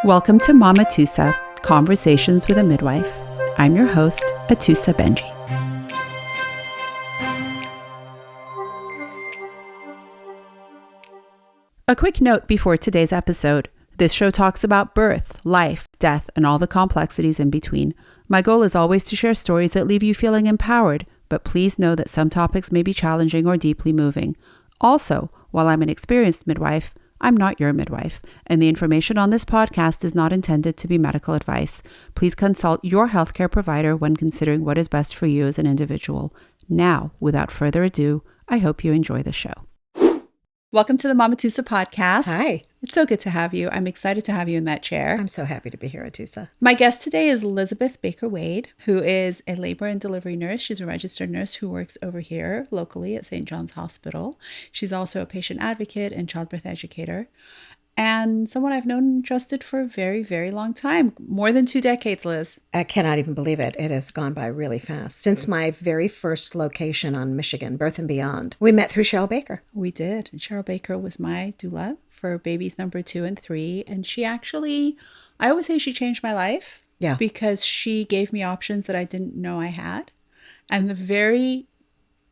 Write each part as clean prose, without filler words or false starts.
Welcome to Mama Tusa, Conversations with a Midwife. I'm your host, Atusa Benji. A quick note before today's episode. This show talks about birth, life, death, and all the complexities in between. My goal is always to share stories that leave you feeling empowered, but please know that some topics may be challenging or deeply moving. Also, while I'm an experienced midwife, I'm not your midwife, and the information on this podcast is not intended to be medical advice. Please consult your healthcare provider when considering what is best for you as an individual. Now, without further ado, I hope you enjoy the show. Welcome to the Mama Tusa podcast. Hi. It's so good to have you. I'm excited to have you in that chair. I'm so happy to be here, Atusa. My guest today is Elizabeth Baker-Wade, who is a labor and delivery nurse. She's a registered nurse who works over here locally at St. John's Hospital. She's also a patient advocate and childbirth educator, and someone I've known and trusted for a very, very long time. More than 2 decades, Liz. I cannot even believe it. It has gone by really fast. Since my very first location on Michigan, Birth and Beyond, we met through Cheryl Baker. We did. And Cheryl Baker was my doula for babies number 2 and 3. And she actually, I always say she changed my life. Yeah. Because she gave me options that I didn't know I had. And the very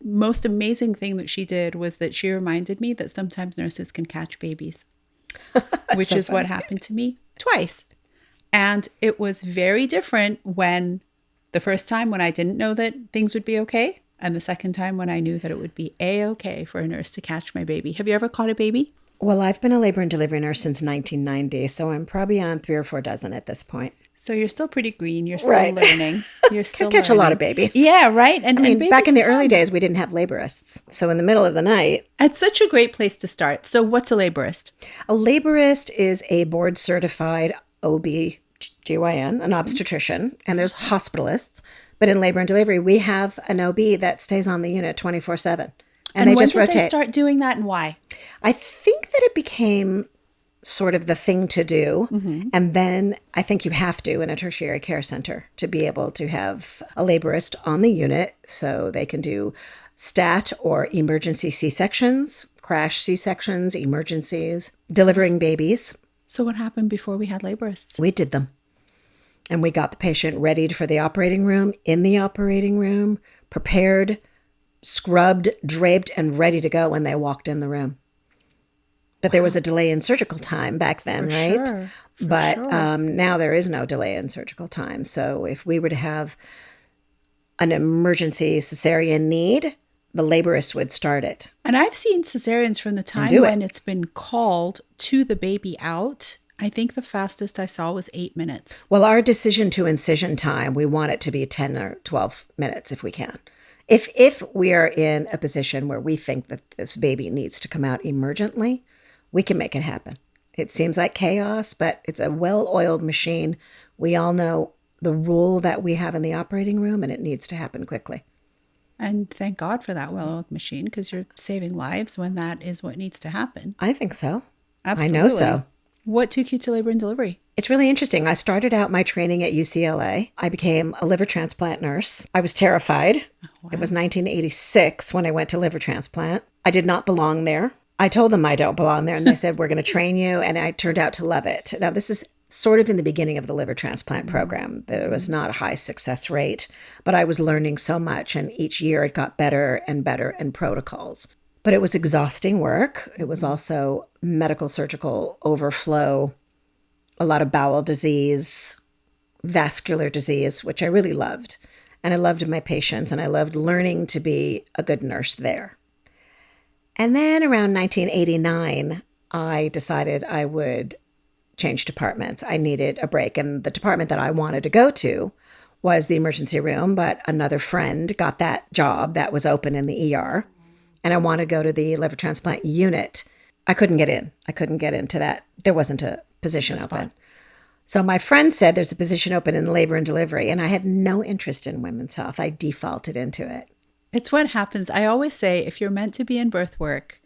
most amazing thing that she did was that she reminded me that sometimes nurses can catch babies. Which so is funny. what happened to me twice. And it was very different when the first time when I didn't know that things would be okay, and the second time when I knew that it would be a-okay for a nurse to catch my baby. Have you ever caught a baby? Well, I've been a labor and delivery nurse since 1990, so I'm probably on 3 or 4 dozen at this point. So you're still pretty green. You're still Right. learning. You're still Catch learning. a lot of babies. Yeah, right? And back in the early days. days, we didn't have laborists. So in the middle of the night, It's such a great place to start. So what's a laborist? a laborist is a board-certified OB-GYN, an obstetrician, and there's hospitalists. But in labor and delivery, we have an OB that stays on the unit 24/7. And they when just did rotate. they start doing that and why? I think that it became sort of the thing to do. And then I think you have to in a tertiary care center to be able to have a laborist on the unit so they can do stat or emergency C-sections, crash C-sections, emergencies, delivering babies. So what happened before we had laborists? We did them. And we got the patient readied for the operating room, in the operating room, prepared, scrubbed, draped, and ready to go when they walked in the room. But there was a delay in surgical time back then, right? Sure, But sure. now there is no delay in surgical time. So if we were to have an emergency cesarean need, the laborist would start it. And I've seen cesareans from the time do it. when it's been called to the baby out. I think the fastest I saw was 8 minutes. Well, our decision to incision time, we want it to be 10 or 12 minutes if we can. If we are in a position where we think that this baby needs to come out emergently, we can make it happen. It seems like chaos, but it's a well-oiled machine. We all know the rule that we have in the operating room, and it needs to happen quickly. And thank God for that well-oiled machine, because you're saving lives when that is what needs to happen. I think so. Absolutely. I know so. What took you to labor and delivery? It's really interesting. I started out my training at UCLA. I became a liver transplant nurse. I was terrified. Wow. It was 1986 when I went to liver transplant. I did not belong there. I told them I don't belong there, and they said, we're going to train you, and I turned out to love it. Now, this is sort of in the beginning of the liver transplant program. There was not a high success rate, but I was learning so much, and each year it got better and better in protocols. But it was exhausting work. It was also medical surgical overflow, a lot of bowel disease, vascular disease, which I really loved. And I loved my patients, and I loved learning to be a good nurse there. And then around 1989, I decided I would change departments. I needed a break. And the department that I wanted to go to was the emergency room, but another friend got that job that was open in the ER. And I wanted to go to the liver transplant unit. I couldn't get in. I couldn't get into that. There wasn't a position open. So my friend said there's a position open in labor and delivery, and I had no interest in women's health. I defaulted into it. It's what happens. I always say, if you're meant to be in birth work,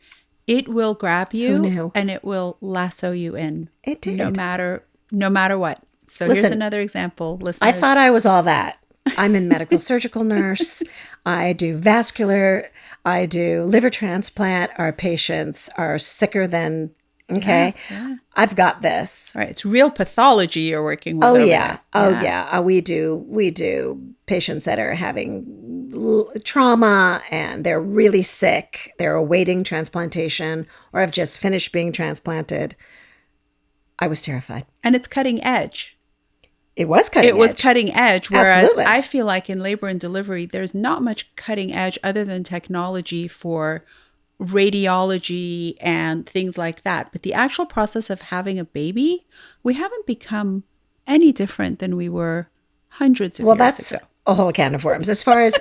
it will grab you Who knew? and it will lasso you in. It did. No matter what. So here's Listen, another example. Listeners. I thought I was all that. I'm a medical surgical nurse. I do vascular. I do liver transplant. Our patients are sicker than Okay. Yeah. I've got this. All right. It's real pathology you're working with. Oh, over yeah. there. Oh, yeah. We do patients that are having trauma and they're really sick. They're awaiting transplantation or have just finished being transplanted. I was terrified. And it's cutting edge. It was cutting edge. It was cutting edge. Whereas Absolutely. I feel like in labor and delivery, there's not much cutting edge other than technology for radiology and things like that. But the actual process of having a baby, we haven't become any different than we were hundreds of years that's ago. a whole can of worms. As far as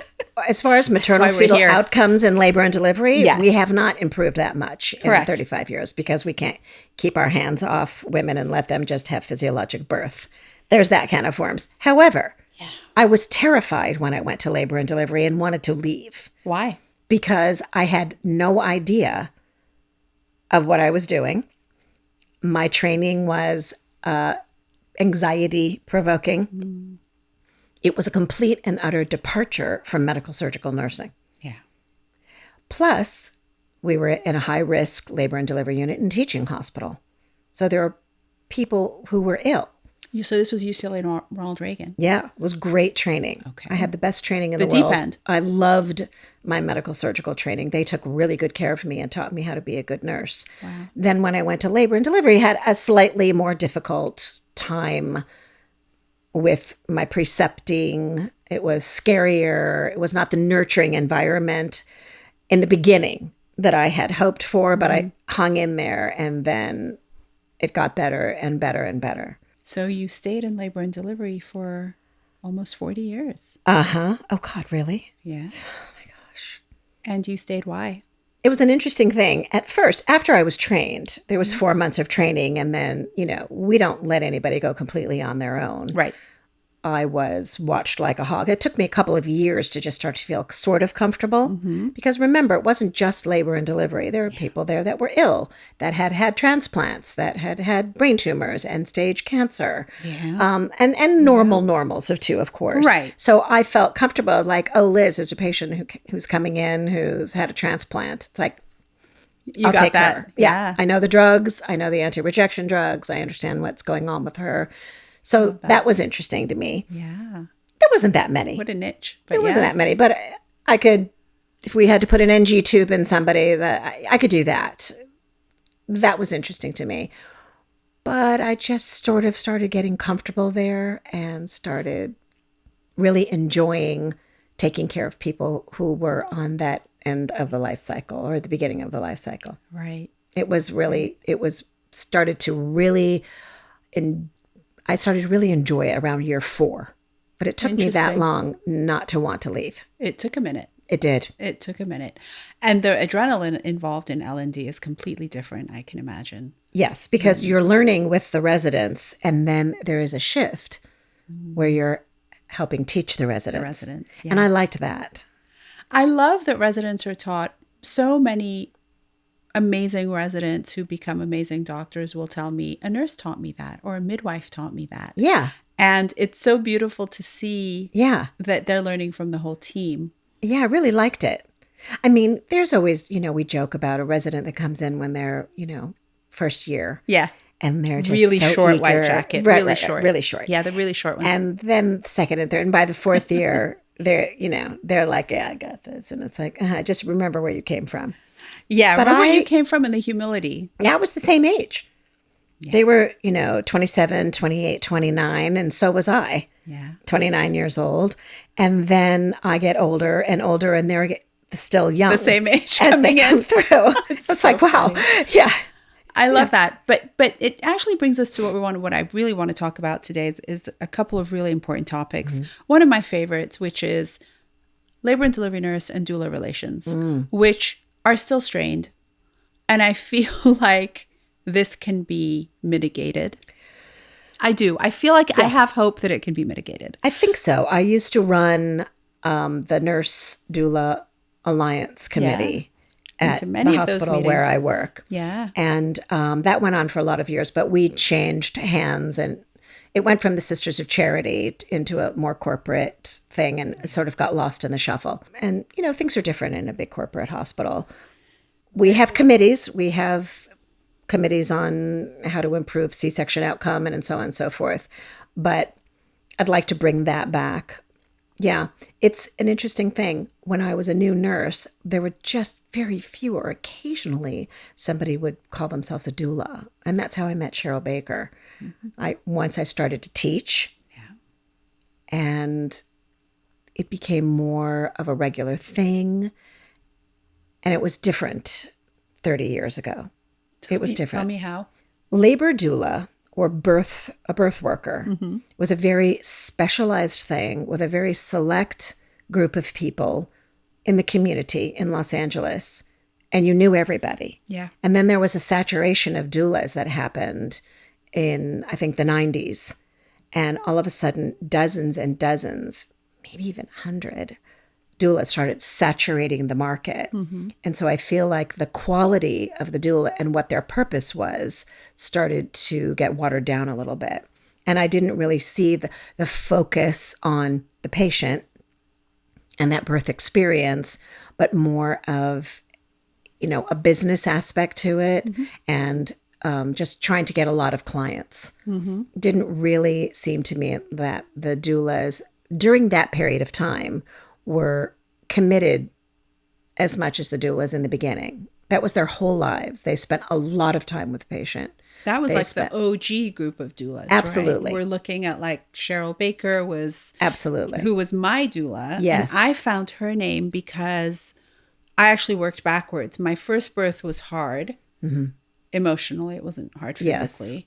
maternal why we're fetal here. outcomes in labor and delivery, Yes. we have not improved that much Correct. in 35 years because we can't keep our hands off women and let them just have physiologic birth. There's that can of worms. However, I was terrified when I went to labor and delivery and wanted to leave Why? because I had no idea of what I was doing. My training was anxiety provoking. It was a complete and utter departure from medical surgical nursing. Yeah. Plus, we were in a high risk labor and delivery unit and teaching hospital. So there are people who were ill. So this was UCLA and Ronald Reagan. Yeah, it was great training. Okay. I had the best training in The the world. deep end. I loved my medical surgical training. They took really good care of me and taught me how to be a good nurse. Wow. Then when I went to labor and delivery, I had a slightly more difficult time with my precepting. It was scarier. It was not the nurturing environment in the beginning that I had hoped for, but I hung in there and then it got better and better and better. So you stayed in labor and delivery for almost 40 years. Uh-huh. Oh, God, really? Yeah. Oh, my gosh. And you stayed why? It was an interesting thing. At first, after I was trained, there was 4 months of training. And then, we don't let anybody go completely on their own. Right. I was watched like a hog. It took me a couple of years to just start to feel sort of comfortable. Because remember, it wasn't just labor and delivery. There were people there that were ill, that had had transplants, that had had brain tumors, end-stage cancer. Yeah. And normals of too, of course. Right. So I felt comfortable, like, oh, Liz is a patient who's coming in, who's had a transplant. It's like, You I'll got take that. her. Yeah. I know the drugs. I know the anti-rejection drugs. I understand what's going on with her. So that was interesting to me. Yeah. There wasn't that many. What a niche. But There wasn't that many, but I could, if we had to put an NG tube in somebody, that I could do that. That was interesting to me. But I just sort of started getting comfortable there and started really enjoying taking care of people who were on that end of the life cycle or at the beginning of the life cycle. Right. I started to really enjoy it around year 4. But it took me that Interesting. long not to want to leave. It took a minute. It did. It took a minute. And the adrenaline involved in L&D is completely different, I can imagine. Yes, because you're learning with the residents, and then there is a shift where you're helping teach the residents. Yeah. And I liked that. I love that residents are taught. So many amazing residents who become amazing doctors will tell me, a nurse taught me that, or a midwife taught me that. Yeah. And it's so beautiful to see Yeah. that they're learning from the whole team. Yeah, I really liked it. I mean, there's always, we joke about a resident that comes in when they're, first year. Yeah. And they're just Really so short eager. white jacket. Right, Really right, short. Really short. Yeah, the really short ones. And then second and third. And by the 4th year, they're like, yeah, I got this. And it's like, just remember where you came from. Yeah, But remember where you came from and the humility. Yeah, I was the same age. Yeah. They were, 27, 28, 29, and so was I. Yeah. 29 years old. And then I get older, and they're still young. The same age as coming they come in. through. It's so like, wow. funny. Yeah. I love that. But it actually brings us to what I really want to talk about today is a couple of really important topics. One of my favorites, which is labor and delivery nurse and doula relations, which are still strained. And I feel like this can be mitigated. I do. I feel like I have hope that it can be mitigated. I think so. I used to run the Nurse Doula Alliance Committee at to many the of those hospital meetings. where I work. Yeah. And that went on for a lot of years, but we changed hands, and it went from the Sisters of Charity into a more corporate thing, and it sort of got lost in the shuffle. And, things are different in a big corporate hospital. We have committees. We have committees on how to improve C-section outcome and so on and so forth. But I'd like to bring that back. Yeah, it's an interesting thing. When I was a new nurse, there were just very few, or occasionally somebody would call themselves a doula. And that's how I met Cheryl Baker. Once I started to teach, and it became more of a regular thing. And it was different 30 years ago. It was different. Tell me how. Labor doula, or a birth worker, was a very specialized thing with a very select group of people in the community in Los Angeles. And you knew everybody. Yeah. And then there was a saturation of doulas that happened in, I think, the 90s. And all of a sudden, dozens and dozens, maybe even 100 doulas started saturating the market. And so I feel like the quality of the doula and what their purpose was started to get watered down a little bit. And I didn't really see the focus on the patient and that birth experience, but more of, a business aspect to it and just trying to get a lot of clients. Didn't really seem to me that the doulas during that period of time were committed as much as the doulas in the beginning. That was their whole lives. They spent a lot of time with the patient. That was the OG group of doulas. Absolutely. Right? We're looking at Cheryl Baker was. Absolutely. Who was my doula. Yes. And I found her name because I actually worked backwards. My first birth was hard. Emotionally. It wasn't hard physically. Yes.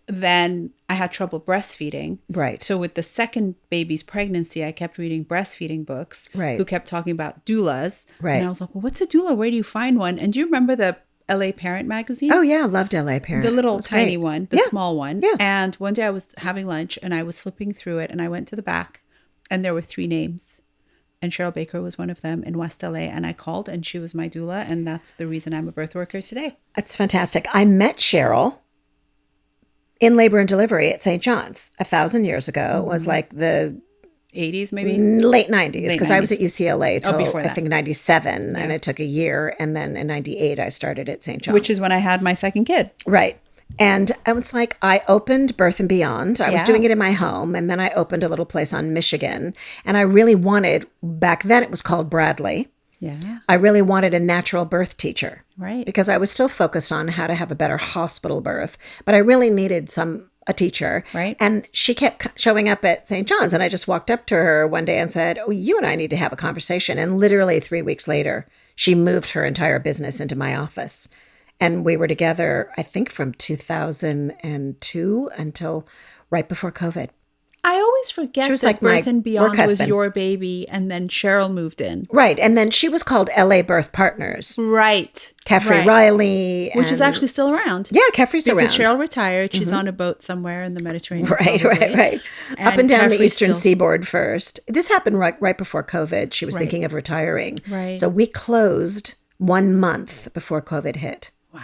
Then I had trouble breastfeeding. Right. So with the second baby's pregnancy, I kept reading breastfeeding books. Right. Who kept talking about doulas. Right. And I was like, well, what's a doula? Where do you find one? And do you remember the LA Parent magazine? Oh, yeah. Loved LA Parent. The little tiny one, the small one. Yeah. And one day I was having lunch and I was flipping through it and I went to the back and there were 3 names. And Cheryl Baker was one of them in West LA. And I called and she was my doula. And that's the reason I'm a birth worker today. That's fantastic. I met Cheryl in labor and delivery at St. John's 1,000 years ago. It was like the 80s, maybe? Late 90s, because I was at UCLA till before that. I think 97, and it took a year. And then in 98, I started at St. John's. Which is when I had my second kid. Right. And I was like, I opened Birth and Beyond. I was doing it in my home. And then I opened a little place on Michigan. And I really wanted, back then it was called Bradley. Yeah. I really wanted a natural birth teacher. Right. Because I was still focused on how to have a better hospital birth. But I really needed a teacher. Right. And she kept showing up at St. John's. And I just walked up to her one day and said, oh, you and I need to have a conversation. And literally 3 weeks later, she moved her entire business into my office. And we were together, I think, from 2002 until right before COVID. I always forget was that like my Birth and Beyond work was husband. your baby and then Cheryl moved in. Right. And then she was called LA Birth Partners. Right. Caffrey Riley. Which is actually still around. Yeah, Caffrey's around. Because Cheryl retired. She's on a boat somewhere in the Mediterranean. Right. Up and down the eastern seaboard first. This happened right before COVID. She was thinking of retiring. Right. So we closed 1 month before COVID hit. Wow.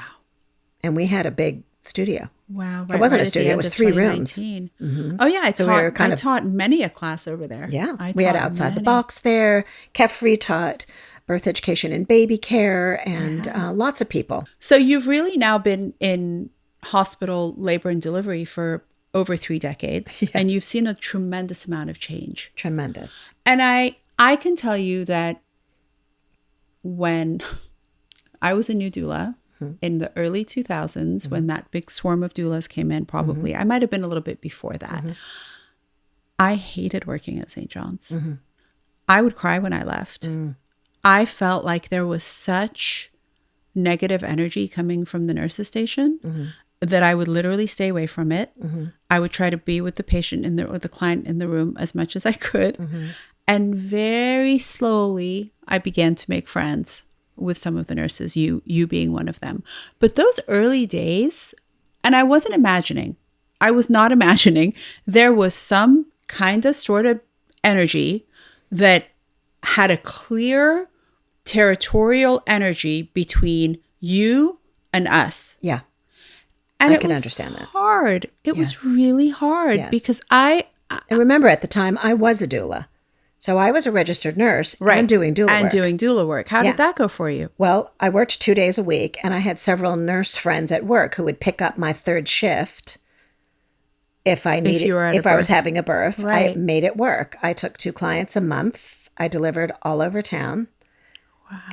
And we had a big studio. Wow. It wasn't a studio. It was 3 rooms. Oh, yeah. I taught many a class over there. Yeah. We had Outside the Box there. Caffrey taught birth education and baby care and lots of people. So you've really now been in hospital labor and delivery for over 3 decades. Yes. And you've seen a tremendous amount of change. Tremendous. And I can tell you that when I was a new doula, in the early 2000s, when that big swarm of doulas came in, probably, I might have been a little bit before that. I hated working at St. John's. I would cry when I left. I felt like there was such negative energy coming from the nurses' station that I would literally stay away from it. I would try to be with the patient or the client in the room as much as I could. And very slowly, I began to make friends with some of the nurses, you being one of them. But those early days, and I was not imagining, there was some kind of sort of energy that had a clear territorial energy between you and us. Yeah. And I can understand that. It was really hard because I remember at the time I was a doula. So I was a registered nurse Right. and doing doula And work. doing doula work. How Yeah. did that go for you? Well, I worked 2 days a week, and I had several nurse friends at work who would pick up my third shift if I needed, you were at a if I was birth. having a birth. I Right. made it work. I took 2 clients a month. I delivered all over town.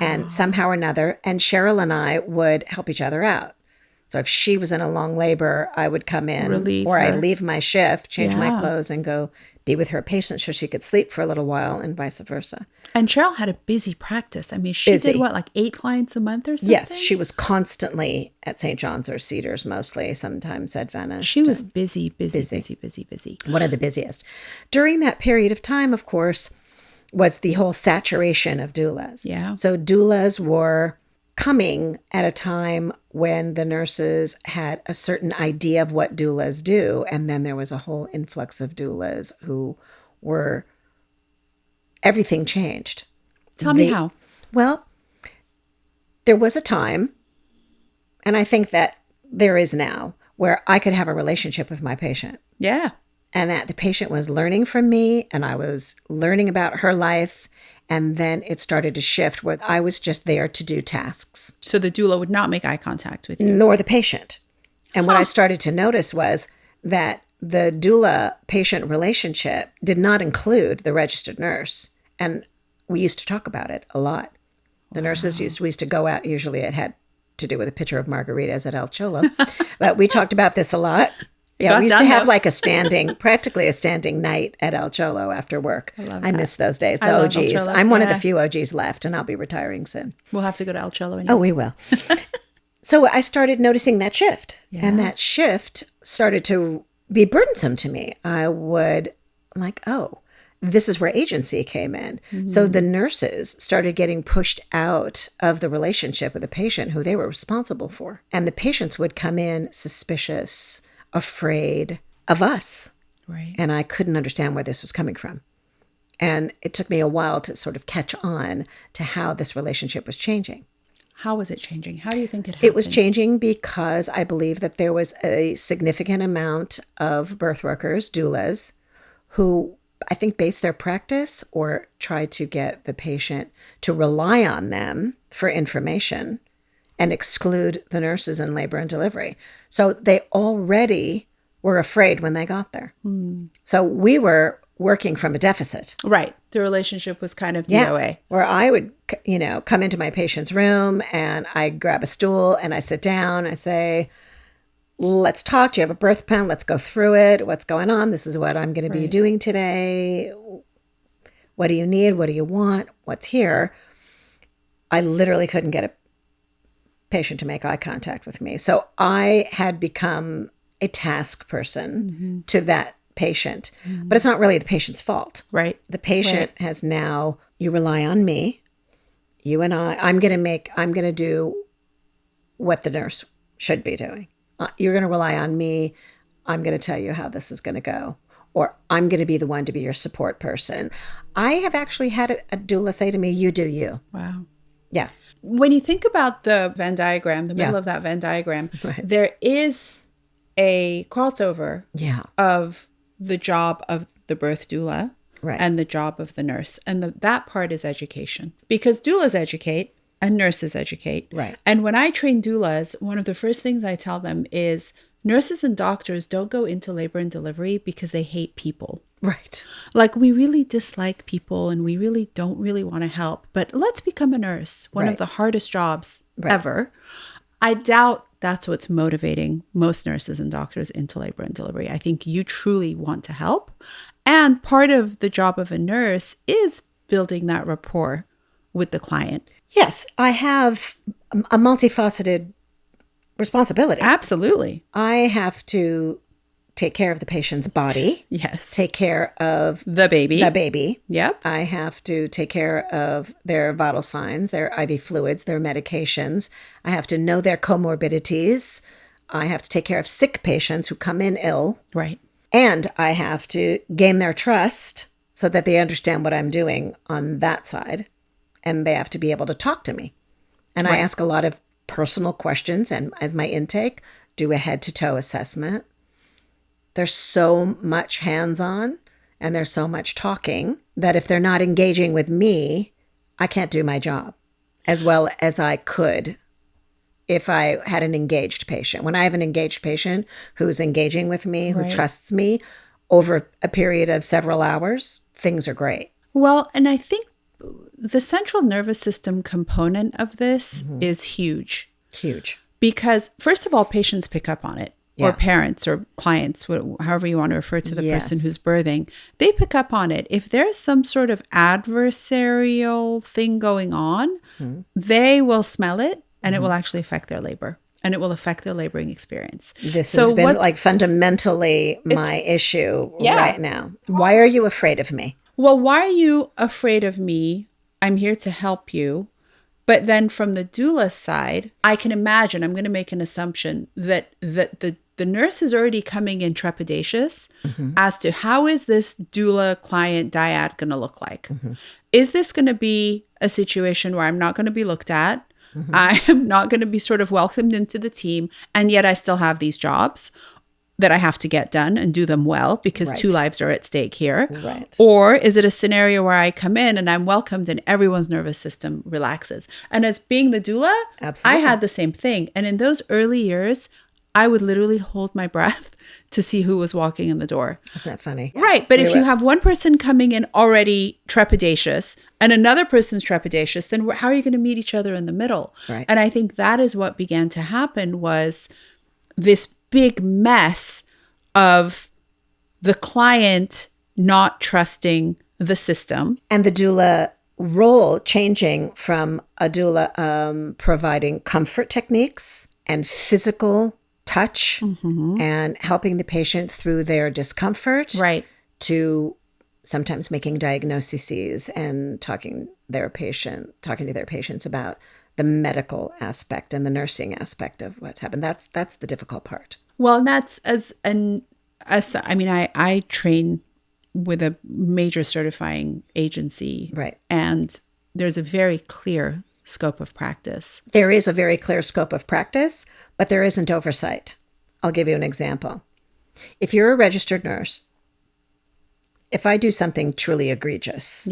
And somehow or another, and Cheryl and I would help each other out. So if she was in a long labor, I would come in, Relieve or I'd her. leave my shift, change my Yeah. clothes, and go be with her patient so she could sleep for a little while, and vice versa. And Cheryl had a busy practice. I mean, she Busy. did what, like 8 clients a month or something? Yes, she was constantly at St. John's or Cedars mostly, sometimes Adventist. She was busy. One of the busiest. During that period of time, of course, was the whole saturation of doulas. Yeah. So doulas were coming at a time when the nurses had a certain idea of what doulas do. And then there was a whole influx of doulas who were, everything changed. Tell me how. Well, there was a time, and I think that there is now, where I could have a relationship with my patient. Yeah. And that the patient was learning from me, and I was learning about her life. And then it started to shift where I was just there to do tasks, So the doula would not make eye contact with you. nor the patient. And what I started to notice was that the doula-patient relationship did not include the registered nurse. And we used to talk about it a lot. The nurses we used to go out, usually it had to do with a pitcher of margaritas at El Cholo. But we talked about this a lot. Yeah, Got we used to done, have though. like practically a standing night at El Cholo after work. I miss those days, the I love El OGs. Cholo, I'm one of the yeah. few OGs left, and I'll be retiring soon. We'll have to go to El Cholo. Oh, we will. So I started noticing that shift, and that shift started to be burdensome to me. I would like, oh, this is where agency came in. So the nurses started getting pushed out of the relationship with the patient who they were responsible for. And the patients would come in suspicious, afraid of us. Right. And I couldn't understand where this was coming from. And it took me a while to sort of catch on to how this relationship was changing. How was it changing? How do you think it happened? It was changing because I believe that there was a significant amount of birth workers, doulas, who I think based their practice or tried to get the patient to rely on them for information and exclude the nurses in labor and delivery. So they already were afraid when they got there. So we were working from a deficit. Right. The relationship was kind of DOA. Where I would, come into my patient's room and I grab a stool and I sit down. I say, let's talk. Do you have a birth plan? Let's go through it. What's going on? This is what I'm going to be doing today. What do you need? What do you want? What's here? I literally couldn't get a patient to make eye contact with me. So I had become a task person to that patient. But it's not really the patient's fault. Right. The patient has now, you rely on me, you and I'm going to do what the nurse should be doing. You're going to rely on me. I'm going to tell you how this is going to go. Or I'm going to be the one to be your support person. I have actually had a doula say to me, you do you. Wow. Yeah. When you think about the Venn diagram, the middle of that Venn diagram, there is a crossover of the job of the birth doula and the job of the nurse. And that part is education. Because doulas educate and nurses educate. Right. And when I train doulas, one of the first things I tell them is nurses and doctors don't go into labor and delivery because they hate people. Right. Like, we really dislike people and we really don't really want to help. But let's become a nurse, one of the hardest jobs ever. I doubt that's what's motivating most nurses and doctors into labor and delivery. I think you truly want to help. And part of the job of a nurse is building that rapport with the client. Yes, I have a multifaceted responsibility. Absolutely. I have to take care of the patient's body. Yes. Take care of The baby. Yep. I have to take care of their vital signs, their IV fluids, their medications. I have to know their comorbidities. I have to take care of sick patients who come in ill. Right. And I have to gain their trust so that they understand what I'm doing on that side. And they have to be able to talk to me. And I ask a lot of personal questions. And as my intake, do a head-to-toe assessment. There's so much hands-on and there's so much talking that if they're not engaging with me, I can't do my job as well as I could if I had an engaged patient. When I have an engaged patient who's engaging with me, who trusts me over a period of several hours, things are great. Well, and I think the central nervous system component of this is huge. Huge. Because first of all, patients pick up on it. Or parents or clients, however you want to refer to the person who's birthing, they pick up on it. If there's some sort of adversarial thing going on, they will smell it and it will actually affect their labor and it will affect their laboring experience. This has been like fundamentally my issue right now. Why are you afraid of me? Well, why are you afraid of me? I'm here to help you. But then from the doula side, I can imagine, I'm going to make an assumption that the nurse is already coming in trepidatious as to how is this doula client dyad going to look like? Is this going to be a situation where I'm not going to be looked at? I am not going to be sort of welcomed into the team. And yet I still have these jobs that I have to get done and do them well because two lives are at stake here. Or is it a scenario where I come in and I'm welcomed and everyone's nervous system relaxes? And as being the doula, I had the same thing. And in those early years, I would literally hold my breath to see who was walking in the door. Isn't that funny? Right. But if you have one person coming in already trepidatious and another person's trepidatious, then how are you going to meet each other in the middle? And I think that is what began to happen was this big mess of the client not trusting the system. And the doula role changing from a doula providing comfort techniques and physical touch and helping the patient through their discomfort to sometimes making diagnoses and talking to their patients about the medical aspect and the nursing aspect of what's happened. That's the difficult part. Well, and that's I train with a major certifying agency. And there's a very clear scope of practice. There is a very clear scope of practice, but there isn't oversight. I'll give you an example. If you're a registered nurse, if I do something truly egregious,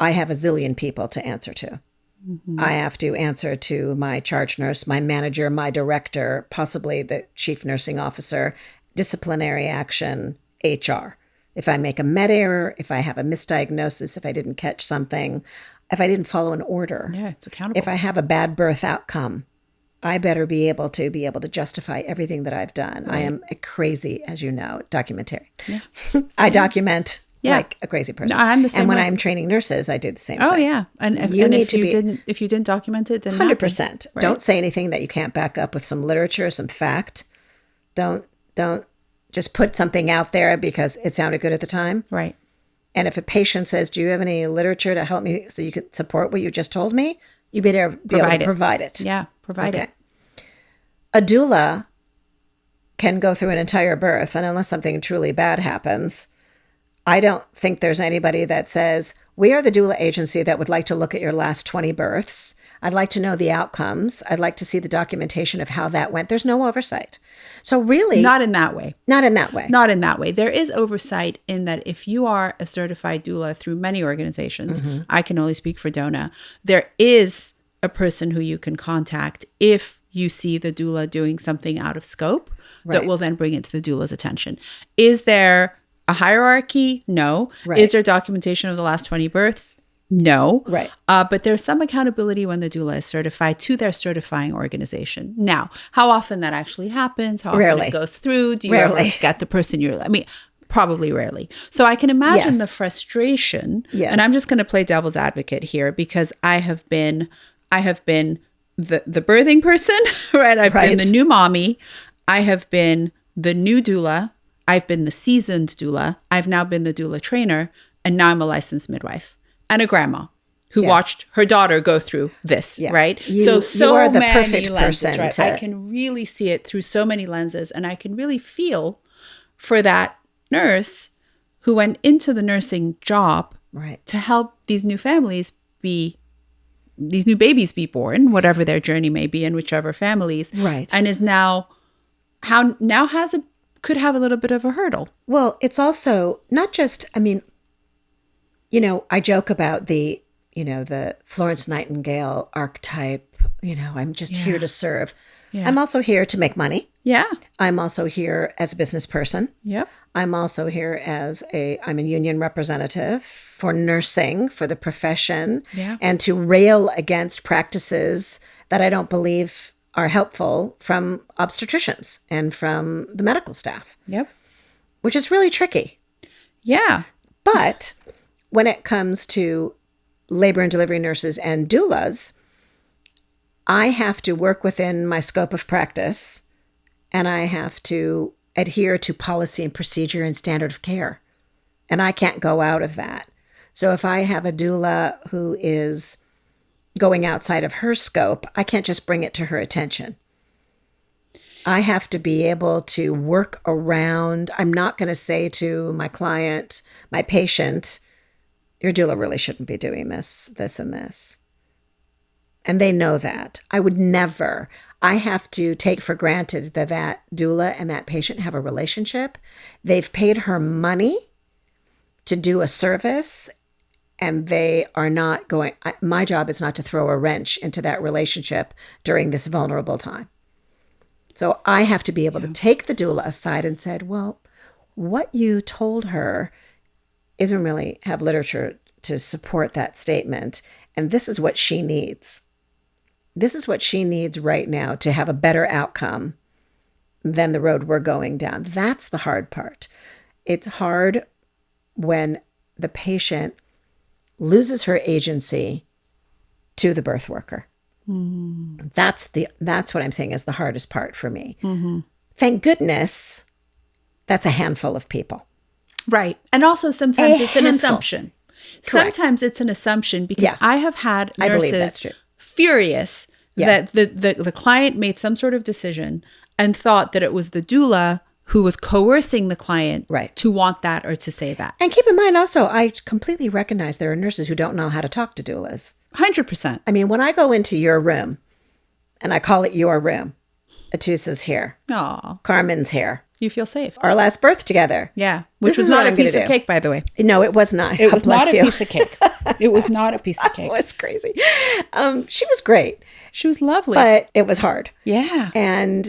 I have a zillion people to answer to. I have to answer to my charge nurse, my manager, my director, possibly the chief nursing officer, disciplinary action, HR. If I make a med error, if I have a misdiagnosis, if I didn't catch something, if I didn't follow an order. It's accountable. If I have a bad birth outcome, I better be able to justify everything that I've done. I am a crazy, as you know, documentarian. I document like a crazy person. No, I'm the same and when way. I'm training nurses, I do the same thing. Oh yeah, and if you didn't document it, then 100%. Don't say anything that you can't back up with some literature, some fact. Don't just put something out there because it sounded good at the time. And if a patient says, "Do you have any literature to help me so you can support what you just told me?" You better be able to provide it. Provide it. A doula can go through an entire birth, and unless something truly bad happens, I don't think there's anybody that says, "We are the doula agency that would like to look at your last 20 births. I'd like to know the outcomes. I'd like to see the documentation of how that went." There's no oversight. So really... Not in that way. Not in that way. Not in that way. There is oversight in that if you are a certified doula through many organizations, I can only speak for DONA, there is a person who you can contact if you see the doula doing something out of scope that will then bring it to the doula's attention. Is there a hierarchy? No. Is there documentation of the last 20 births? No. But there's some accountability when the doula is certified to their certifying organization. Now, how often that actually happens, how often it goes through, do you ever get the person probably rarely. So I can imagine the frustration, and I'm just going to play devil's advocate here because I have been the birthing person, I've been the new mommy. I have been the new doula. I've been the seasoned doula. I've now been the doula trainer. And now I'm a licensed midwife and a grandma who watched her daughter go through this, right? So you are the many perfect lenses, person I can really see it through so many lenses. And I can really feel for that nurse who went into the nursing job to help these new families these new babies be born, whatever their journey may be in whichever families, and is now has a could have a little bit of a hurdle. Well, it's also not just, I mean, I joke about the Florence Nightingale archetype, I'm just here to serve. Yeah. I'm also here to make money. Yeah. I'm also here as a business person. Yep. I'm also here I'm a union representative for nursing, for the profession, and to rail against practices that I don't believe are helpful from obstetricians and from the medical staff. Yep. Which is really tricky. Yeah. But when it comes to labor and delivery nurses and doulas, I have to work within my scope of practice, and I have to adhere to policy and procedure and standard of care. And I can't go out of that. So if I have a doula who is going outside of her scope, I can't just bring it to her attention. I have to be able to work around. I'm not going to say to my client, my patient, your doula really shouldn't be doing this, and this. And they know that. I would never. I have to take for granted that doula and that patient have a relationship. They've paid her money to do a service, and they are not going. My job is not to throw a wrench into that relationship during this vulnerable time. So I have to be able to take the doula aside and said, well, what you told her isn't really have literature to support that statement. And this is what she needs. This is what she needs right now to have a better outcome than the road we're going down. That's the hard part. It's hard when the patient loses her agency to the birth worker. Mm-hmm. That's what I'm saying is the hardest part for me. Mm-hmm. Thank goodness that's a handful of people. Right. And also sometimes it's an assumption. Correct. Sometimes it's an assumption because I have had nurses furious that the client made some sort of decision and thought that it was the doula who was coercing the client to want that or to say that. And keep in mind also, I completely recognize there are nurses who don't know how to talk to doulas. 100%. I mean, when I go into your room and I call it your room, Atusa's here. Aw. Carmen's here. You feel safe. Our last birth together. Yeah. Which was not a piece of cake, by the way. No, it was not. It was not a piece of cake. It was not a piece of cake. It was crazy. She was great. She was lovely. But it was hard. Yeah. And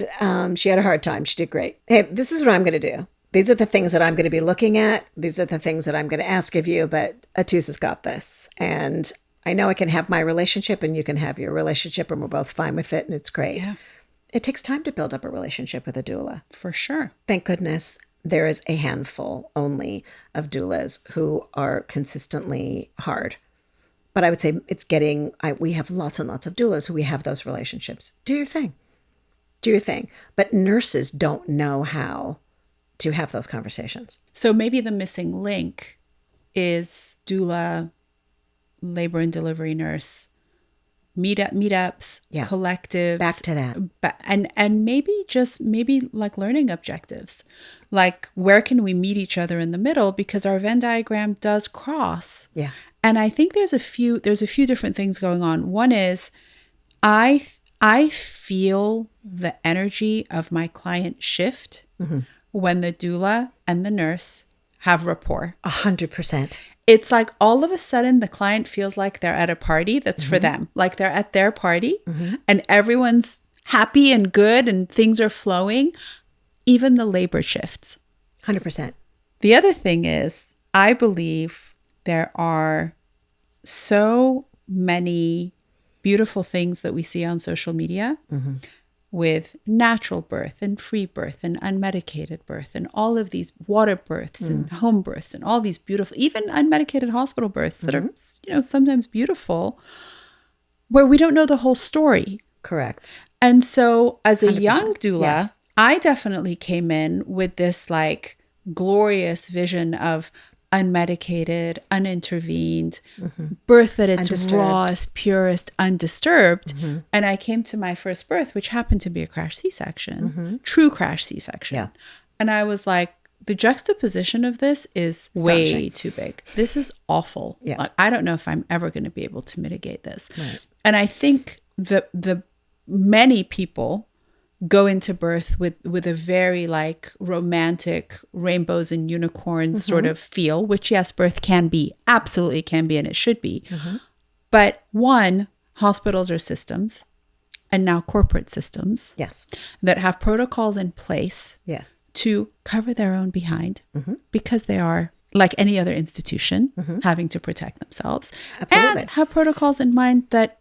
she had a hard time. She did great. Hey, this is what I'm going to do. These are the things that I'm going to be looking at. These are the things that I'm going to ask of you. But Atusa's got this. And I know I can have my relationship and you can have your relationship and we're both fine with it. And it's great. Yeah. It takes time to build up a relationship with a doula. For sure. Thank goodness there is a handful only of doulas who are consistently hard. But I would say it's we have lots and lots of doulas who we have those relationships. Do your thing. Do your thing. But nurses don't know how to have those conversations. So maybe the missing link is doula, labor and delivery nurse, meetups, collectives. Back to that. And maybe like learning objectives. Like where can we meet each other in the middle? Because our Venn diagram does cross. Yeah. And I think there's a few different things going on. One is I feel the energy of my client shift when the doula and the nurse have rapport. 100%. It's like all of a sudden the client feels like they're at a party that's for them. Like they're at their party and everyone's happy and good and things are flowing. Even the labor shifts. 100%. The other thing is, I believe there are so many beautiful things that we see on social media with natural birth and free birth and unmedicated birth and all of these water births and home births and all these beautiful, even unmedicated hospital births that are, sometimes beautiful, where we don't know the whole story. Correct. And so as a 100%. young doula, I definitely came in with this like glorious vision of unmedicated, unintervened, birth at its rawest, purest, undisturbed. And I came to my first birth, which happened to be a crash C-section, true crash C-section. Yeah. And I was like, the juxtaposition of this is way too big. This is awful. Yeah. Like, I don't know if I'm ever going to be able to mitigate this. Right. And I think the many people go into birth with a very like romantic rainbows and unicorns sort of feel, which yes, birth can be, absolutely can be, and it should be. But one, hospitals are systems, and now corporate systems, Yes. that have protocols in place, Yes. to cover their own behind, because they are, like any other institution, having to protect themselves. Absolutely. And have protocols in mind that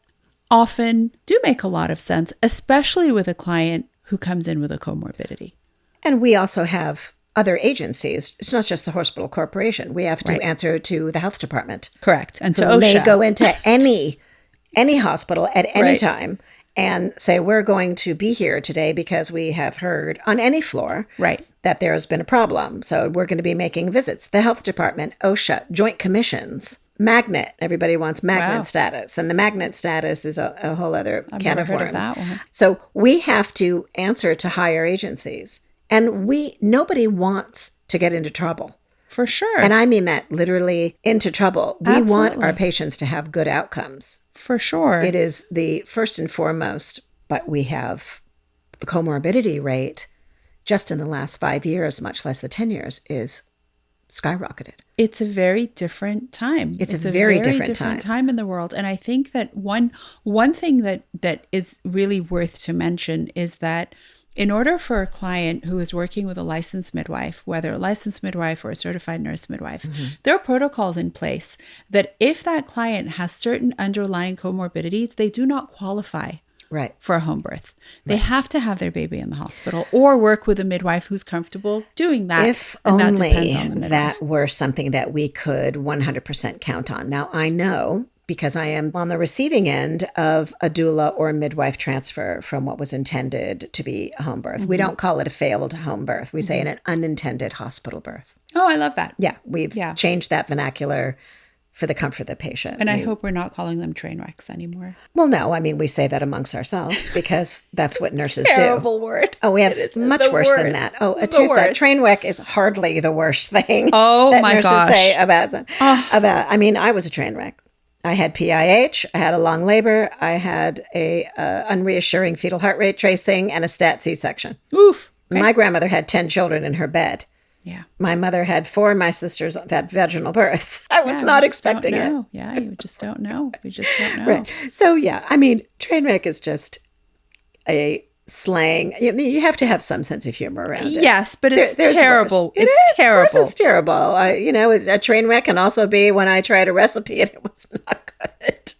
often do make a lot of sense, especially with a client who comes in with a comorbidity. And we also have other agencies. It's not just the hospital corporation. We have to answer to the health department. Correct. And to Who may OSHA. go into any hospital at any time and say, we're going to be here today because we have heard on any floor that there's been a problem. So we're going to be making visits. The health department, OSHA, joint commissions, magnet. Everybody wants magnet status. And the magnet status is a whole other can of worms. That one. So we have to answer to higher agencies. And nobody wants to get into trouble. For sure. And I mean that literally into trouble. We want our patients to have good outcomes. For sure. It is the first and foremost, but we have the comorbidity rate just in the last 5 years, much less the 10 years, is skyrocketed. It's a very different time. It's a very different time in the world. And I think that one thing that is really worth to mention is that in order for a client who is working with a licensed midwife, whether a licensed midwife or a certified nurse midwife, there are protocols in place that if that client has certain underlying comorbidities, they do not qualify for a home birth. They have to have their baby in the hospital or work with a midwife who's comfortable doing that. If and only that depends on the midwife. that were something that we could 100% count on. Now, I know, because I am on the receiving end of a doula or a midwife transfer from what was intended to be a home birth. We don't call it a failed home birth. We say an unintended hospital birth. Oh, I love that. Yeah, we've changed that vernacular for the comfort of the patient. And I hope we're not calling them train wrecks anymore. Well, no, I mean, we say that amongst ourselves because that's what nurses Terrible do. word. Oh, we have much worse than that. Oh, a train wreck is hardly the worst thing that my nurses gosh. say about, I mean, I was a train wreck. I had PIH, I had a long labor, I had a unreassuring fetal heart rate tracing, and a stat C-section. Oof. Okay. My grandmother had 10 children in her bed. Yeah. My mother had 4, and my sisters had vaginal births. I was not expecting it. Yeah, you just don't know. You just don't know. Right. So, yeah, I mean, train wreck is just a slang. I mean, you have to have some sense of humor around it. Yes, but it's terrible. It's terrible. Of course it's terrible. A train wreck can also be when I tried a recipe and it was not good.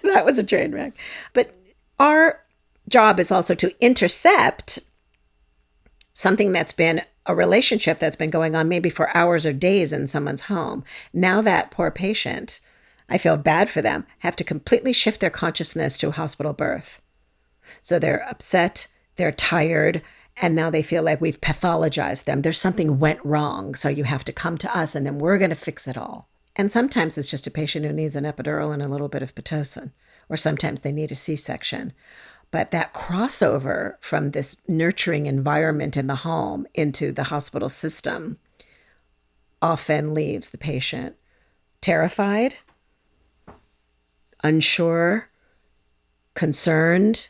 That was a train wreck. But our job is also to intercept something that's been a relationship that's been going on maybe for hours or days in someone's home. Now that poor patient, I feel bad for them, have to completely shift their consciousness to a hospital birth. So they're upset, they're tired, and now they feel like we've pathologized them. There's something went wrong, so you have to come to us and then we're going to fix it all. And sometimes it's just a patient who needs an epidural and a little bit of Pitocin, or sometimes they need a C-section. But that crossover from this nurturing environment in the home into the hospital system often leaves the patient terrified, unsure, concerned,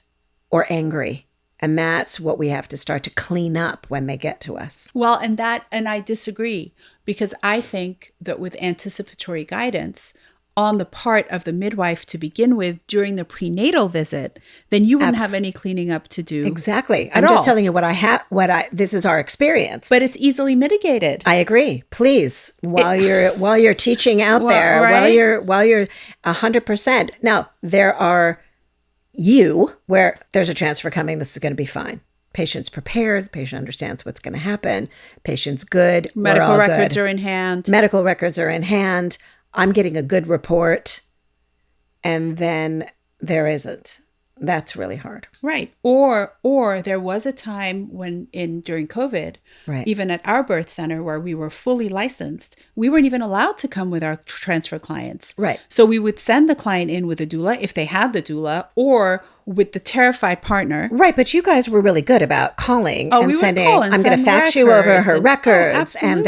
or angry. And that's what we have to start to clean up when they get to us. Well, and I disagree, because I think that with anticipatory guidance on the part of the midwife to begin with during the prenatal visit, then you wouldn't have any cleaning up to do. Exactly. I'm just telling you this is our experience. But it's easily mitigated. I agree. Please, while you're teaching out there, while you're 100%. Now, there are where there's a transfer coming, this is going to be fine. Patient's prepared. The patient understands what's going to happen. Patient's good. Medical records are in hand. Medical records are in hand. I'm getting a good report. And then there isn't. That's really hard. Right. Or there was a time during COVID, even at our birth center where we were fully licensed, we weren't even allowed to come with our transfer clients. Right. So we would send the client in with a doula if they had the doula, or with the terrified partner. Right. But you guys were really good about calling and sending, I'm going to fax you over her records. And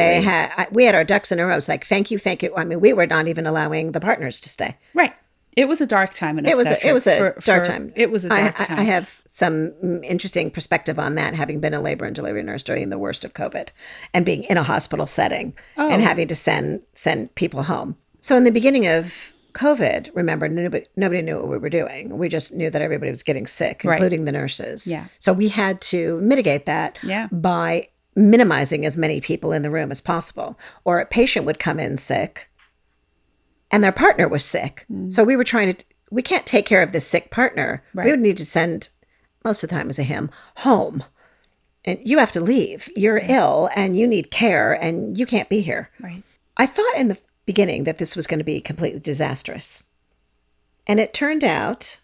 we had our ducks in a row. It's like, thank you. I mean, we were not even allowing the partners to stay. Right. It was a dark time in It was obstetrics. a dark time. It was a dark time. I have some interesting perspective on that, having been a labor and delivery nurse during the worst of COVID and being in a hospital setting and having to send people home. So in the beginning of COVID, remember, nobody knew what we were doing. We just knew that everybody was getting sick, including the nurses. Yeah. So we had to mitigate that by minimizing as many people in the room as possible. Or a patient would come in sick and their partner was sick. So we were we can't take care of this sick partner. We would need to send, most of the time it was a him, home. And you have to leave. You're ill and you need care and you can't be here. Right. I thought in the beginning that this was going to be completely disastrous. And it turned out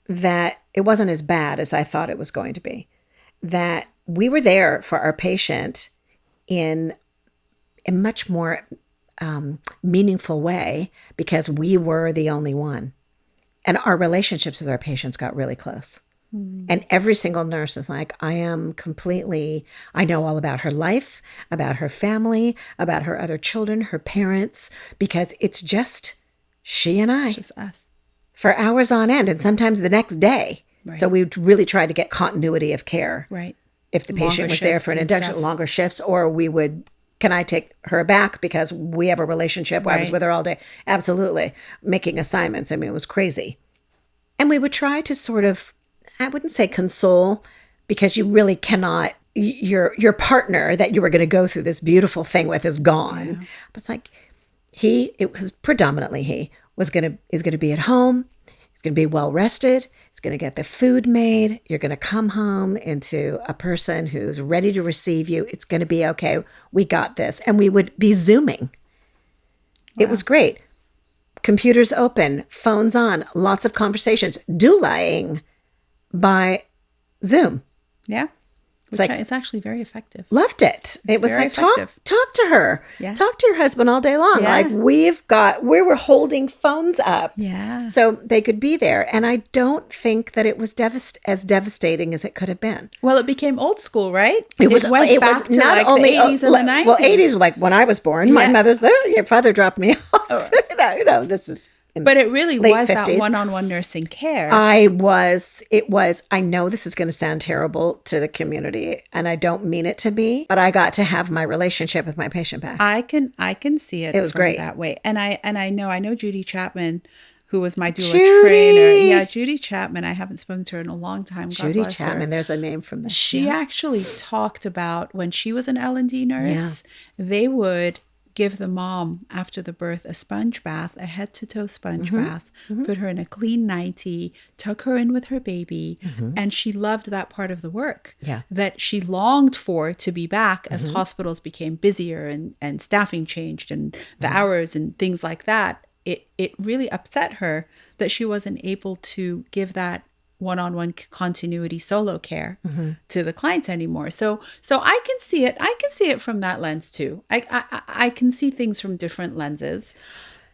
that it wasn't as bad as I thought it was going to be. That we were there for our patient in a much more meaningful way because we were the only one. And our relationships with our patients got really close. And every single nurse is like, I know all about her life, about her family, about her other children, her parents, because it's just she and I. It's just us. For hours on end, and sometimes the next day. Right. So we really tried to get continuity of care. Right. If the patient was there for an induction, longer shifts, or we would, can I take her back because we have a relationship? I was with her all day. Absolutely. Making assignments. I mean, it was crazy. And we would try to sort of, I wouldn't say console, because you really cannot, your partner that you were going to go through this beautiful thing with is gone. Yeah. But it's like it was predominantly he is going to be at home. He's going to be well rested. He's going to get the food made. You're going to come home into a person who's ready to receive you. It's going to be okay. We got this. And we would be Zooming. Wow. It was great. Computers open, phones on, lots of conversations, doulaing by Zoom. Yeah. It's actually very effective. Loved it. It was like, talk to her. Yeah. Talk to your husband all day long. Yeah. Like we were holding phones up. Yeah. So they could be there. And I don't think that it was as devastating as it could have been. Well, it became old school, right? It was not like only the 80s and the 90s. Well, 80s, like when I was born, my mother's, your father dropped me off. Oh. This is... But it really was 50s. that one-on-one nursing care. I know this is going to sound terrible to the community, and I don't mean it to be, but I got to have my relationship with my patient back. I can see it. It was great that way. And I know Judy Chapman, who was my doula trainer. Yeah, Judy Chapman. I haven't spoken to her in a long time. God Judy bless Chapman, her. there's a name from this. She actually talked about when she was an L&D nurse, they would give the mom after the birth a sponge bath, a head to toe sponge bath, put her in a clean nightie, tuck her in with her baby. And she loved that part of the work that she longed for to be back as hospitals became busier and staffing changed and the hours and things like that. It really upset her that she wasn't able to give that one-on-one continuity solo care to the clients anymore. So I can see it. I can see it from that lens too. I can see things from different lenses.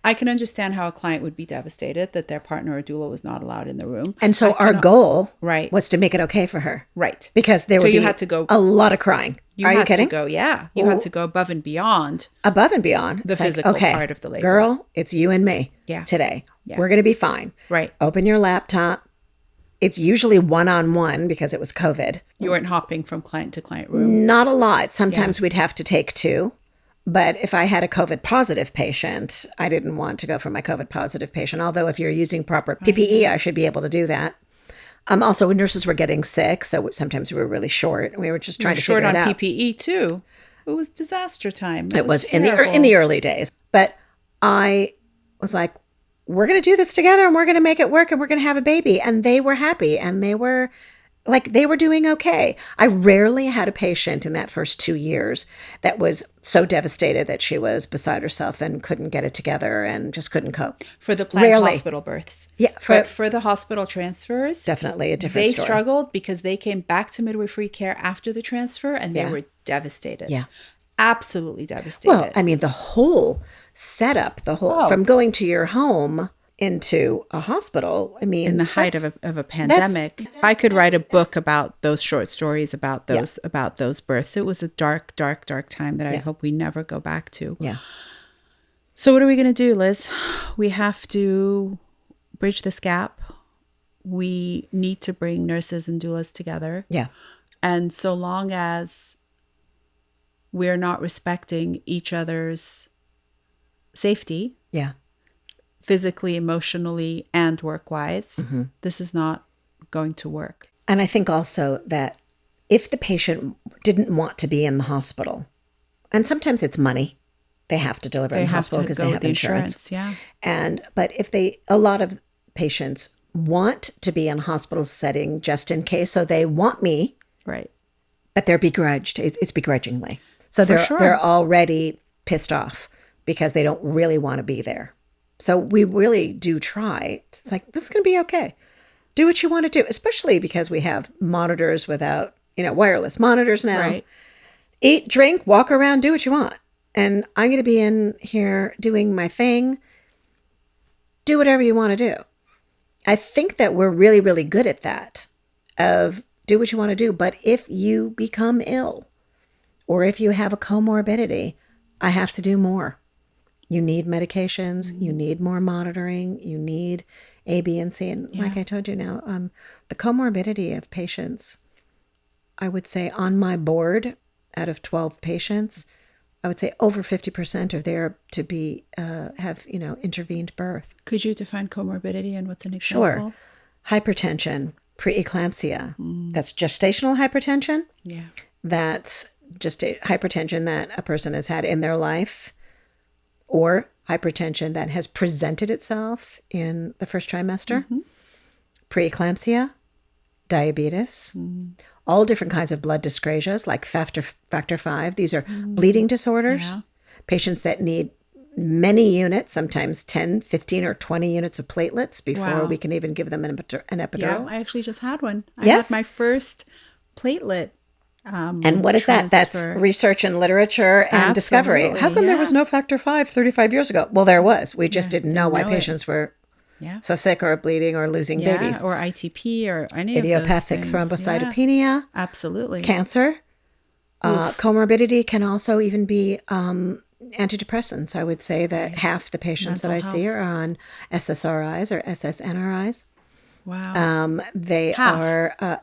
I can understand how a client would be devastated that their partner or doula was not allowed in the room. And so our goal was to make it okay for her. Right. Because there would had to go a lot of crying. Are you kidding? You had to go above and beyond. Above and beyond. The physical part of the labor. Girl, it's you and me today. Yeah. We're going to be fine. Right. Open your laptop. It's usually one-on-one because it was COVID. You weren't hopping from client to client room. Not a lot. Sometimes we'd have to take two. But if I had a COVID positive patient, I didn't want to go for my COVID positive patient. Although if you're using proper PPE, I should be able to do that. Also, nurses were getting sick, so sometimes we were really short. And we were just trying to figure it out. Short on PPE too. It was disaster time. It was in the early days. But I was like, we're going to do this together and we're going to make it work and we're going to have a baby. And they were happy and they were doing okay. I rarely had a patient in that first 2 years that was so devastated that she was beside herself and couldn't get it together and just couldn't cope. For the planned hospital births. Yeah. But for the hospital transfers. Definitely a different story. They struggled because they came back to midwifery care after the transfer and they were devastated. Yeah. Absolutely devastated. Well, I mean, the whole setup, from going to your home into a hospital, I mean, in the height of a pandemic, I could write a book about those short stories about those births. It was a dark, dark, dark time that I hope we never go back to. Yeah. So what are we going to do, Liz? We have to bridge this gap, we need to bring nurses and doulas together. Yeah. And so long as we're not respecting each other's safety, Yeah. physically, emotionally, and work-wise, this is not going to work. And I think also that if the patient didn't want to be in the hospital, and sometimes it's money, they have to deliver in the hospital because they have insurance. Yeah. But if a lot of patients want to be in a hospital setting just in case, so they want me, Right. but they're begrudged. It's begrudgingly. So they're already pissed off because they don't really want to be there. So we really do try. It's like, this is going to be okay. Do what you want to do, especially because we have monitors without, wireless monitors now. Right. Eat, drink, walk around, do what you want. And I'm going to be in here doing my thing. Do whatever you want to do. I think that we're really, really good at that, of do what you want to do. But if you become ill or if you have a comorbidity, I have to do more. You need medications. You need more monitoring. You need A, B, and C. And like I told you now, the comorbidity of patients, I would say on my board, out of 12 patients, I would say over 50% are there to be have intervened birth. Could you define comorbidity and what's an example? Sure. Hypertension, preeclampsia. That's gestational hypertension. Yeah. That's just a hypertension that a person has had in their life, or hypertension that has presented itself in the first trimester. Preeclampsia, diabetes. All different kinds of blood dyscrasias like factor V. These are bleeding disorders. Yeah. Patients that need many units, sometimes 10, 15, or 20 units of platelets before we can even give them an epidural. Yeah, I actually just had one. I Yes. had my first platelet. And what is that? That's transfer. research and literature and discovery. Absolutely, How come there was no factor V 35 years ago? Well, there was. We just didn't know why know it. patients were Yeah. so sick or bleeding or losing babies. Or ITP or any Idiopathic of those things. thrombocytopenia, Yeah, absolutely. cancer. Comorbidity can also even be antidepressants. I would say that half the patients that I see are on SSRIs or SSNRIs. Wow. They Half. are,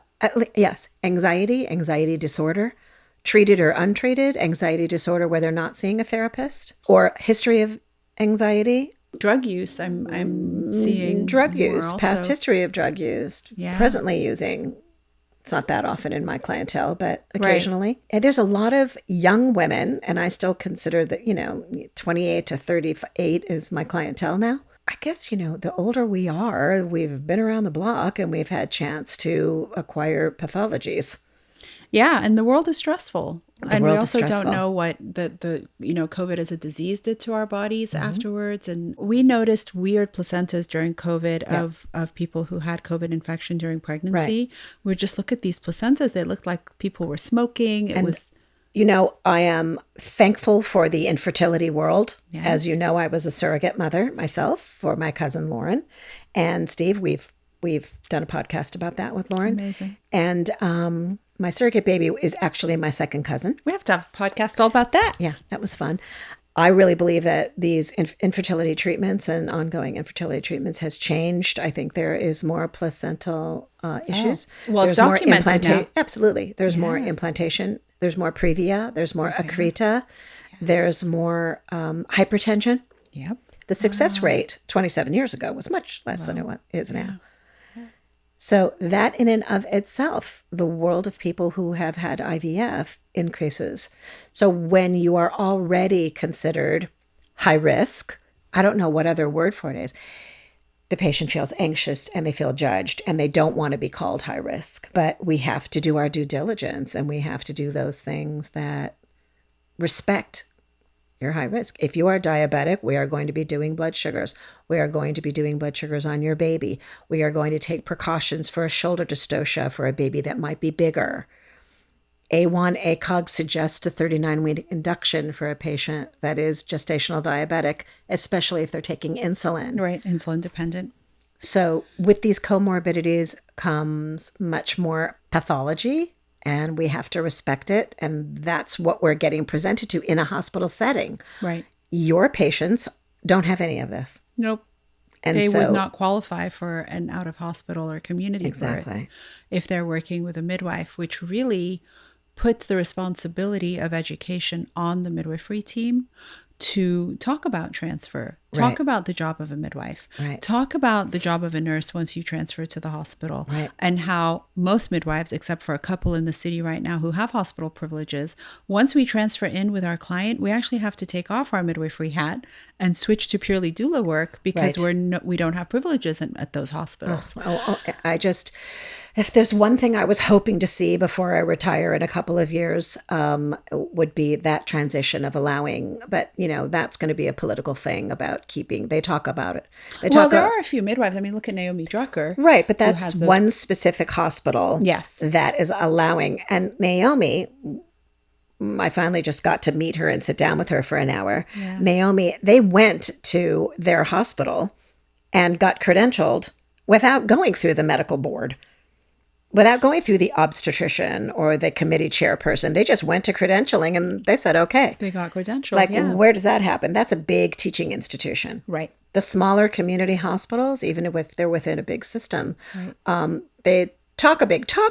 anxiety disorder, treated or untreated anxiety disorder where they're not seeing a therapist, or history of anxiety. Drug use, I'm seeing Drug more use, also. past history of drug use, presently using. It's not that often in my clientele, but occasionally. And there's a lot of young women, and I still consider that, 28 to 38 is my clientele now. I guess, the older we are, we've been around the block and we've had chance to acquire pathologies. Yeah, and the world is stressful. And we world is also stressful. don't know what the COVID as a disease did to our bodies afterwards. And we noticed weird placentas during COVID of people who had COVID infection during pregnancy. We just look at these placentas. They looked like people were smoking. It was... I am thankful for the infertility world. Yeah. As you know, I was a surrogate mother myself for my cousin Lauren and Steve. We've done a podcast about that with Lauren. Amazing. And my surrogate baby is actually my second cousin. We have to have a podcast all about that. Yeah, that was fun. I really believe that these infertility treatments and ongoing infertility treatments has changed. I think there is more placental issues. Well, it's documented now. Absolutely. There's more implantation. There's more previa. There's more accreta. Yes. There's more hypertension. Yep. The success rate 27 years ago was much less than it is now. So that in and of itself, the world of people who have had IVF increases. So when you are already considered high risk, I don't know what other word for it is, the patient feels anxious and they feel judged and they don't want to be called high risk. But we have to do our due diligence and we have to do those things that respect your high risk. If you are diabetic, we are going to be doing blood sugars. We are going to be doing blood sugars on your baby. We are going to take precautions for a shoulder dystocia for a baby that might be bigger. A1 ACOG suggests a 39-week induction for a patient that is gestational diabetic, especially if they're taking insulin. Right, insulin dependent. So with these comorbidities comes much more pathology, and we have to respect it. And that's what we're getting presented to in a hospital setting. Right. Your patients don't have any of this. Nope. And they so, would not qualify for an out of hospital or community birth exactly. if they're working with a midwife, which really puts the responsibility of education on the midwifery team to talk about transfer, talk Right. about the job of a midwife, Right. talk about the job of a nurse once you transfer to the hospital, Right. and how most midwives, except for a couple in the city right now who have hospital privileges, once we transfer in with our client, we actually have to take off our midwifery hat and switch to purely doula work because Right. we don't have privileges at those hospitals. If there's one thing I was hoping to see before I retire in a couple of years, would be that transition of allowing, but that's going to be a political thing about keeping, they talk about it. Well, there are a few midwives. I mean, look at Naomi Drucker. Right, but who that's has those- one specific hospital Yes. that is allowing. And Naomi, I finally just got to meet her and sit down with her for an hour. Yeah. Naomi, they went to their hospital and got credentialed without going through the medical board, without going through the obstetrician or the committee chairperson. They just went to credentialing and they said, okay. They got credentialed. Like, yeah. where does that happen? That's a big teaching institution. Right. The smaller community hospitals, even if they're within a big system, they talk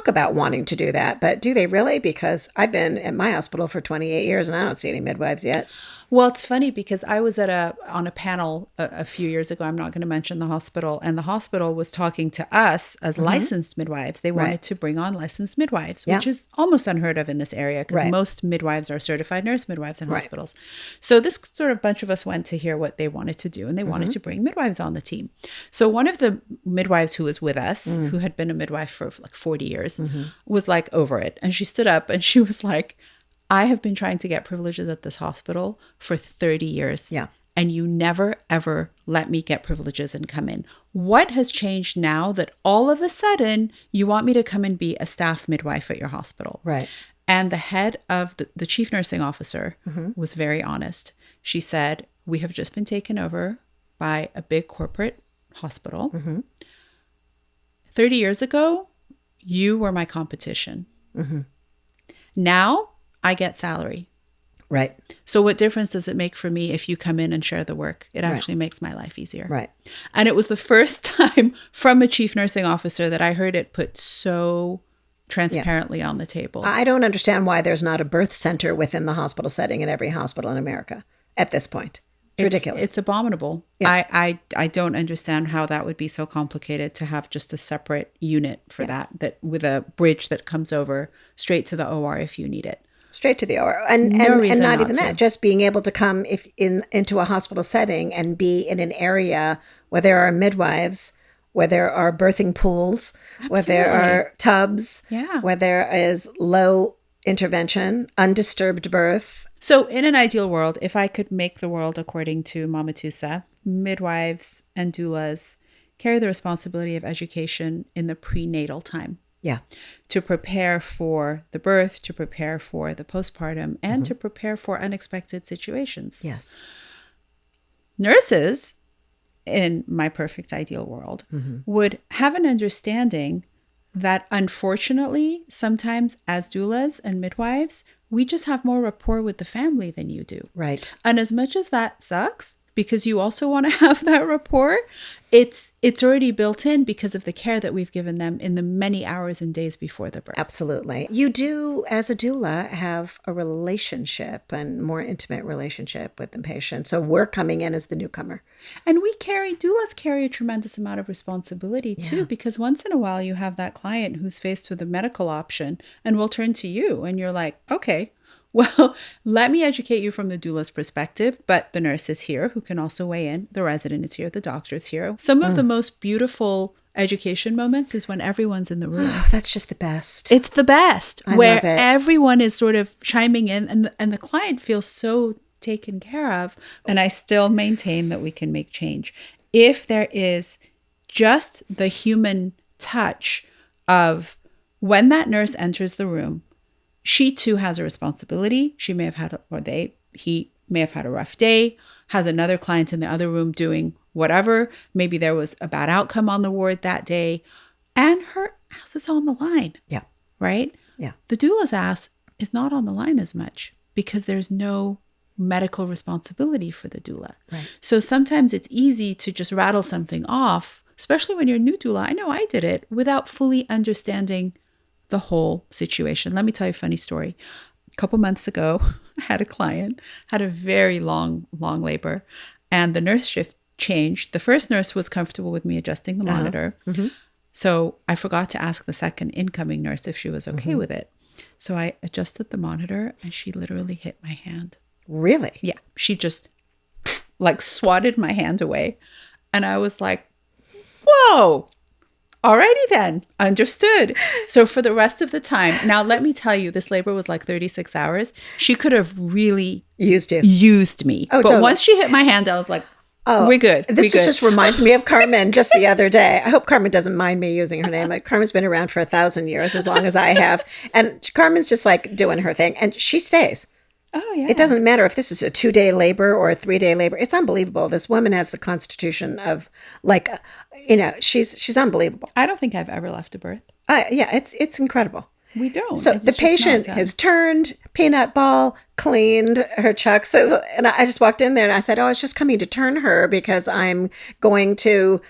about wanting to do that. But do they really? Because I've been at my hospital for 28 years and I don't see any midwives yet. Well, it's funny because I was on a panel a few years ago. I'm not going to mention the hospital, and the hospital was talking to us as licensed midwives. They wanted to bring on licensed midwives, which is almost unheard of in this area because most midwives are certified nurse midwives in hospitals. So this sort of bunch of us went to hear what they wanted to do, and they wanted to bring midwives on the team. So one of the midwives who was with us, who had been a midwife for like 40 years, was like over it, and she stood up and she was like, I have been trying to get privileges at this hospital for 30 years. Yeah. And you never, ever let me get privileges and come in. What has changed now that all of a sudden you want me to come and be a staff midwife at your hospital? Right. And the head of the chief nursing officer was very honest. She said, we have just been taken over by a big corporate hospital. 30 years ago, you were my competition. Now, I get salary. Right. So what difference does it make for me if you come in and share the work? It actually makes my life easier. Right. And it was the first time from a chief nursing officer that I heard it put so transparently on the table. I don't understand why there's not a birth center within the hospital setting in every hospital in America at this point. It's ridiculous. It's abominable. Yeah. I don't understand how that would be so complicated to have just a separate unit for that with a bridge that comes over straight to the OR if you need it. Straight to the OR. And reason not not even to. that, just being able to come into a hospital setting and be in an area where there are midwives, where there are birthing pools, where there are tubs, where there is low intervention, undisturbed birth. So in an ideal world, if I could make the world according to Mama Tusa, midwives and doulas carry the responsibility of education in the prenatal time. Yeah. To prepare for the birth, to prepare for the postpartum, and to prepare for unexpected situations. Yes. Nurses, in my perfect ideal world, would have an understanding that unfortunately, sometimes as doulas and midwives, we just have more rapport with the family than you do. Right. And as much as that sucks, because you also want to have that rapport, it's already built in because of the care that we've given them in the many hours and days before the birth. Absolutely. You do, as a doula, have a relationship and more intimate relationship with the patient. So we're coming in as the newcomer. And doulas carry a tremendous amount of responsibility too, because once in a while you have that client who's faced with a medical option and will turn to you and you're like, okay, well, let me educate you from the doula's perspective, but the nurse is here who can also weigh in. The resident is here. The doctor is here. Some of the most beautiful education moments is when everyone's in the room. Oh, that's just the best. It's the best, I where love it. everyone is sort of chiming in and the client feels so taken care of. And I still maintain that we can make change. If there is just the human touch of when that nurse enters the room, she too has a responsibility. She may have had, he may have had a rough day, has another client in the other room doing whatever. Maybe there was a bad outcome on the ward that day, and her ass is on the line. Yeah. Right? Yeah. The doula's ass is not on the line as much because there's no medical responsibility for the doula. Right. So sometimes it's easy to just rattle something off, especially when you're a new doula. I know I did it without fully understanding the whole situation. Let me tell you a funny story. A couple months ago, I had a client, had a very long labor, and the nurse shift changed. The first nurse was comfortable with me adjusting the monitor. Mm-hmm. So I forgot to ask the second incoming nurse if she was okay with it. So I adjusted the monitor and she literally hit my hand. Really? Yeah. She just like swatted my hand away. And I was like, whoa, alrighty then. Understood. So for the rest of the time, now let me tell you, this labor was like 36 hours. She could have really used me. Oh, but totally. Once she hit my hand, I was like, oh, we're good. This just reminds me of Carmen just the other day. I hope Carmen doesn't mind me using her name. Like, Carmen's been around for 1,000 years, as long as I have. And Carmen's just like doing her thing. And she stays. Oh, yeah. It doesn't matter if this is a 2-day labor or a 3-day labor. It's unbelievable. This woman has the constitution of like, she's unbelievable. I don't think I've ever left a birth. Yeah, it's incredible. We don't. So the patient has turned, peanut ball, cleaned her chucks. And I just walked in there and I said, oh, I was just coming to turn her because I'm going to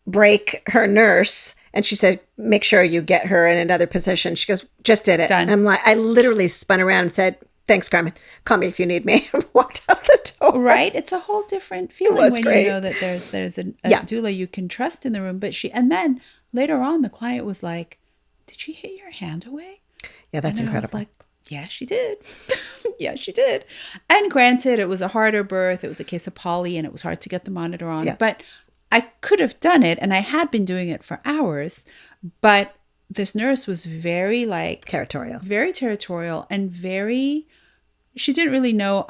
break her nurse. And she said, make sure you get her in another position. She goes, just did it. Done. And I'm like, I literally spun around and said, thanks, Carmen. Call me if you need me. And walked out the door. Right? It's a whole different feeling when great. you know that there's a doula you can trust in the room. And then later on, the client was like, did she hit your hand away? Yeah, that's incredible. I was like, yeah, she did. Yeah, she did. And granted, it was a harder birth. It was a case of poly and it was hard to get the monitor on. Yeah. But I could have done it and I had been doing it for hours. But this nurse was very territorial and she didn't really know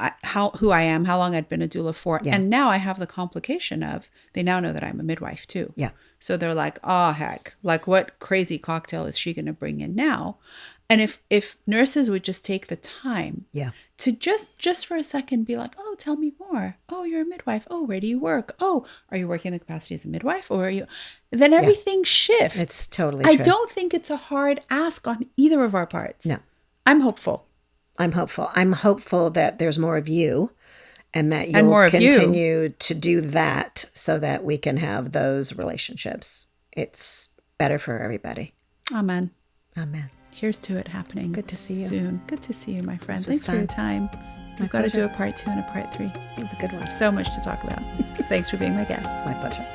who I am, how long I'd been a doula for. Yeah. And now I have the complication of, they now know that I'm a midwife too. Yeah. So they're like, oh, heck, like what crazy cocktail is she going to bring in now? And if nurses would just take the time to just for a second be like, oh, tell me more. Oh, you're a midwife. Oh, where do you work? Oh, are you working in the capacity as a midwife? Or are you? Then everything shifts. It's totally true. I don't think it's a hard ask on either of our parts. No. I'm hopeful. I'm hopeful that there's more of you and that you'll continue to do that so that we can have those relationships. It's better for everybody. Amen. Amen. Here's to it happening. Good to see you. Soon. Good to see you, my friend. Thanks for your time. We've got to do a part 2 and a part 3. It's a good one. So much to talk about. Thanks for being my guest. My pleasure.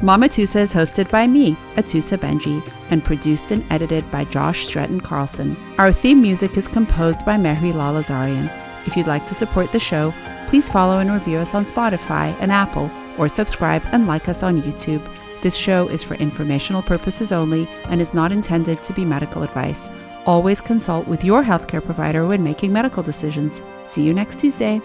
Mama Tusa is hosted by me, Atusa Benji, and produced and edited by Josh Stretton Carlson. Our theme music is composed by Mehri Lalazarian. If you'd like to support the show, please follow and review us on Spotify and Apple, or subscribe and like us on YouTube. This show is for informational purposes only and is not intended to be medical advice. Always consult with your healthcare provider when making medical decisions. See you next Tuesday.